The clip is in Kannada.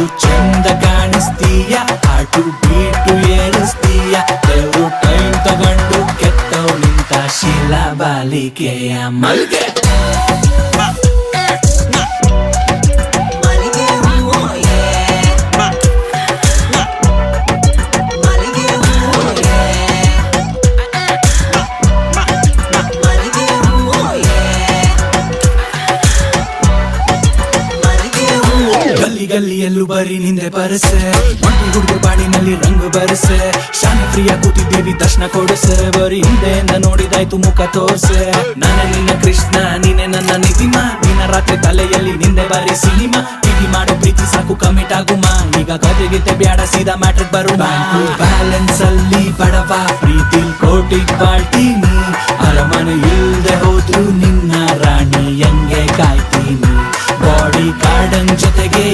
ಎಷ್ಟು ಚಂದ ಕಾಣಿಸ್ತೀಯ, ಹಾಟು ಬೀಟು ಏರಿಸ್ತೀಯ. ದೇವ್ರು ಟೈಮ್ ತಗೊಂಡು ಕೆತ್ತವ್ ನಿಂತ ಶೀಲಾ ಬಾಲಿಕೆಯ ಮಲ್ಗೆ. ಗಲ್ಲಿಯಲ್ಲೂ ಬರೀ ನಿಂದೆ ಬರಸೆ, ಒಂಟಿ ಹುಡುಗರು ಬಾಡಿನಲ್ಲಿ ರಂಗು ಬರಸೆ. ಶಾನೆ ಫ್ರೀಯ ಕೂತಿದ್ದೇವಿ ದರ್ಶನ ಕೊಡಸೆ, ಬರೀ ಹಿಂದೆಯಿಂದ ನೋಡಿದಾಯ್ತು ಮುಖ ತೋರ್ಸೆ. ನಾನೇ ನಿನ್ನ ಕೃಷ್ಣ, ನೀನೆ ನನ್ನ ನಿತಿಮ, ನಿನ್ನ ರಾತ್ರಿ ತಲೆಯಲ್ಲಿ ನಿಂದೆ ಬರೀ ಸಿನಿಮಾ. ಟಿವಿ ಮಾಡೋ ಪ್ರೀತಿ ಸಾಕು ಕಮಿಟ್ ಆಗುಮ, ಈಗ ಕತೆಗಿತೆ ಬ್ಯಾಡ ಸೀದಾ ಮ್ಯಾಟ್ರಿಕ್ ಬರು. ಬ್ಯಾಲೆನ್ಸ್ ಅಲ್ಲಿ ಬಡವ, ಪ್ರೀತಿ ಕೋಟಿ ಬಾಳ್ತೀನಿ, ಅರಮನೆ ಇಲ್ದೆ ಹೋದ್ರು ನಿನ್ನ ರಾಣಿ ಹಂಗೆ ಕಾಯ್ತೀನಿ. ಬಾಡಿ ಗಾರ್ಡನ್ ಜೊತೆಗೆ